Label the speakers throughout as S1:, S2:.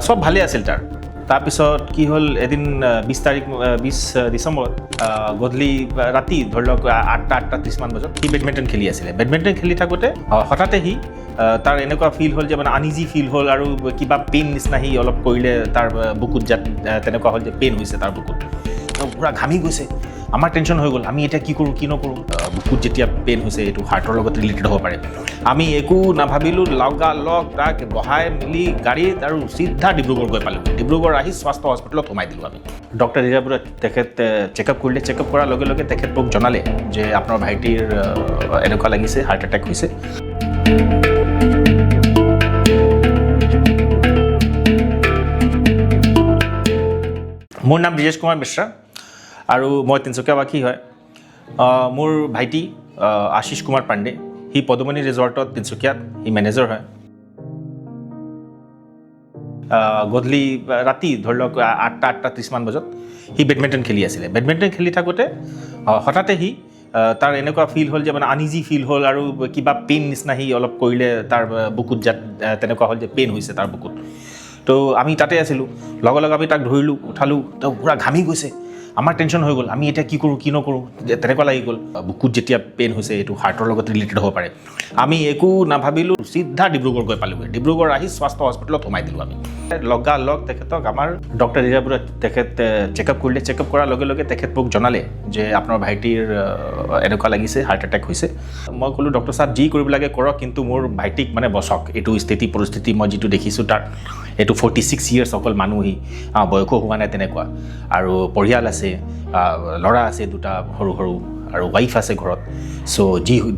S1: সব ভালে আছিল তাৰপিছত কি হ'ল এদিন 20 ডিচেম্বৰ গধূলি ৰাতি ধৰি লওক 8:30 মান বজাত সি বেডমিণ্টন খেলি আছিলে। বেডমিণ্টন খেলি থাকোঁতে হঠাতে সি তাৰ এনেকুৱা ফিল হ'ল যে মানে আনইজি ফিল হ'ল আৰু কিবা পেইন নিচিনা সি অলপ কৰিলে তাৰ বুকুত তেনেকুৱা হ'ল যে পেইন হৈছে তাৰ বুকুত, পূৰা ঘামি গৈছে। আমাৰ টেনশ্যন হৈ গ'ল, আমি এতিয়া কি কৰোঁ কি নকৰোঁ। বুকুত যেতিয়া পেইন হৈছে এইটো হাৰ্টৰ লগত ৰিলেটেড হ'ব পাৰে। আমি একো নাভাবিলোঁ, লগালগ তাক বহাই মেলি গাড়ীত আৰু চিধা ডিব্ৰুগড় গৈ পালোঁ। ডিব্ৰুগড় আহি স্বাস্থ্য হস্পিটেলত সোমাই দিলোঁ আমি। ডক্টৰ ৰিজাপুৰত তেখেত চেকআপ কৰিলে। চেকআপ কৰাৰ লগে লগে তেখেত মোক জনালে যে আপোনাৰ ভাইটিৰ এনেকুৱা লাগিছে হাৰ্ট এটেক হৈছে। মোৰ নাম ব্ৰিজেশ কুমাৰ মিশ্ৰা আৰু মই তিনিচুকীয়াবাসী হয়। মোৰ ভাইটি আশিষ কুমাৰ পাণ্ডে, সি পদুমণি ৰিজৰ্টত তিনিচুকীয়াত সি মেনেজাৰ হয়। গধূলি ৰাতি ধৰি লওক 8:30 মান বজাত সি বেডমিণ্টন খেলি আছিলে। বেডমিণ্টন খেলি থাকোঁতে হঠাতে সি তাৰ এনেকুৱা ফিল হ'ল যে মানে আনইজি ফিল হ'ল আৰু কিবা পেইন নিচিনা সি অলপ কৰিলে তাৰ বুকুত তেনেকুৱা হ'ল যে পেইন হৈছে তাৰ বুকুত। তো আমি তাতে আছিলোঁ, লগে আমি তাক ধৰিলোঁ, উঠালোঁ, তো পূৰা ঘামি গৈছে। আমাৰ টেনশ্যন হৈ গ'ল, আমি এতিয়া কি কৰোঁ কি নকৰোঁ, তেনেকুৱা লাগি গ'ল। বুকুত যেতিয়া পেইন হৈছে এইটো হাৰ্টৰ লগত ৰিলেটেড হ'ব পাৰে। আমি একো নাভাবিলোঁ, চিধা ডিব্ৰুগড় গৈ পালোঁগৈ। ডিব্ৰুগড় আহি স্বাস্থ্য হস্পিটেলত সোমাই দিলোঁ আমি। লগালগ তেখেতক আমাৰ ডক্টৰ ৰিজাপুৰত তেখেত চেকআপ কৰিলে। চেকআপ কৰাৰ লগে লগে তেখেত মোক জনালে যে আপোনাৰ ভাইটিৰ এনেকুৱা লাগিছে হাৰ্ট এটেক হৈছে। মই ক'লোঁ ডক্টৰ চাহাব যি কৰিব লাগে কৰক, কিন্তু মোৰ ভাইটিক মানে বচক। এইটো পৰিস্থিতি মই যিটো দেখিছোঁ তাৰ, এইটো 46 ইয়াৰ্ছ অকল মানুহহি, বয়সো হোৱা নাই তেনেকুৱা, আৰু পৰিয়াল আছে, ল'ৰা আছে দুটা সৰু সৰু, আৰু ৱাইফ আছে ঘৰত। চ'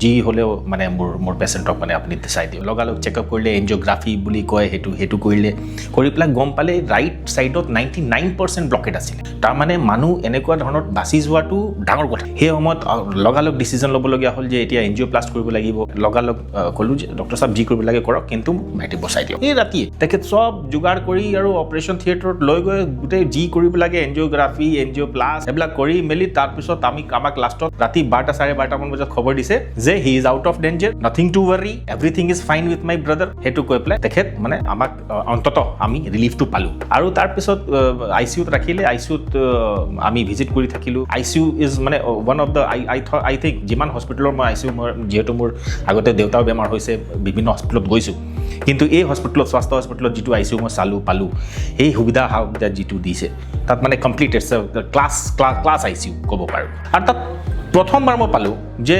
S1: যি হ'লেও মানে মোৰ পেচেণ্টক মানে আপুনি চাই দিয়ক। লগালগ চেকআপ কৰিলে, এনজিঅ'গ্ৰাফি বুলি কয় সেইটো কৰিলে। কৰি পেলাই গম পালে ৰাইট ছাইডত 99% ব্লকেট আছিলে। তাৰমানে মানুহ এনেকুৱা ধৰণত বাচি যোৱাটো ডাঙৰ কথা। সেই সময়ত লগালগ ডিচিজন ল'বলগীয়া হ'ল যে এতিয়া এনজিঅ'প্লাষ্ট কৰিব লাগিব। লগালগ ক'লোঁ যে ডক্টৰ চাহাব যি কৰিব লাগে কৰক, কিন্তু ভাইটিক বচাই দিয়ক। এই ৰাতিয়ে তেখেত চব যোগাৰ কৰি আৰু অপাৰেশ্যন থিয়েটাৰত লৈ গৈ গোটেই যি কৰিব লাগে এনজিঅ'গ্ৰাফি, এনজিঅ'প্লাষ্ট এইবিলাক কৰি মেলি তাৰপিছত আমাক লাষ্টত ৰাতি 12-12:30 মান বজাত খবৰ দিছে যে he is out of danger, nothing to worry, everything is fine with my brother. সেইটো কৈ পেলাই তেখেত মানে আমাক অন্ততঃ আমি ৰিলিফটো পালোঁ। আৰু তাৰপিছত ICUত ৰাখিলে। ICUত আমি ভিজিট কৰি থাকিলোঁ। ICU ইজ মানে one of the I think যিমান হস্পিটেলৰ মই ICU, যিহেতু মোৰ আগতে দেউতাও বেমাৰ হৈছে, বিভিন্ন হস্পিটেলত গৈছোঁ, কিন্তু এই হস্পিটেলত স্বাস্থ্য হস্পিটেলত যিটো ICU মই পালোঁ, এই সুবিধা যিটো দিছে তাত মানে কমপ্লিট ক্লাছ ICU ক'ব পাৰোঁ। আৰু তাত প্ৰথমবাৰ মই পালোঁ যে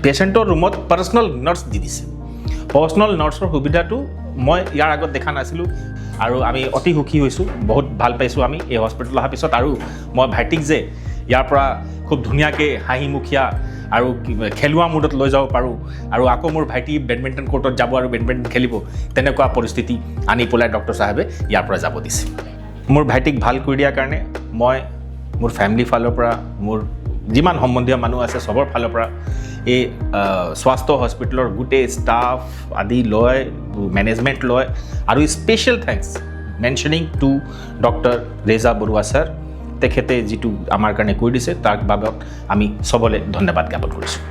S1: পেচেণ্টৰ ৰুমত পাৰ্চনেল নাৰ্ছ দি দিছে। পাৰ্চনেল নাৰ্ছৰ সুবিধাটো মই ইয়াৰ আগত দেখা নাছিলোঁ, আৰু আমি অতি সুখী হৈছোঁ, বহুত ভাল পাইছোঁ আমি এই হস্পিটেল অহাৰ পিছত। আৰু মই ভাইটিক যে ইয়াৰ পৰা খুব ধুনীয়াকৈ হাঁহিমুখীয়া আৰু খেলুৱা মুডত লৈ যাব পাৰোঁ, আৰু আকৌ মোৰ ভাইটি বেডমিণ্টন কোৰ্টত যাব আৰু বেডমিণ্টন খেলিব, তেনেকুৱা পৰিস্থিতি আনি পেলাই ডক্টৰ চাহাবে ইয়াৰ পৰা যাব দিছে। মোৰ ভাইটিক ভাল কৰি দিয়াৰ কাৰণে মই মোৰ ফেমিলিৰ ফালৰ পৰা, মোৰ যিমান সম্বন্ধীয় মানুহ আছে চবৰ ফালৰ পৰা, এই স্বাস্থ্য হস্পিটেলৰ গোটেই ষ্টাফ আদি লৈ, মেনেজমেণ্ট লৈ, আৰু special thanks mentioning to doctor Reza Baruah sir, তেখেতে যিটো আমাৰ কাৰণে কৰি দিছে তাৰ বাবদ আমি চবলে ধন্যবাদ জ্ঞাপন কৰিছোঁ।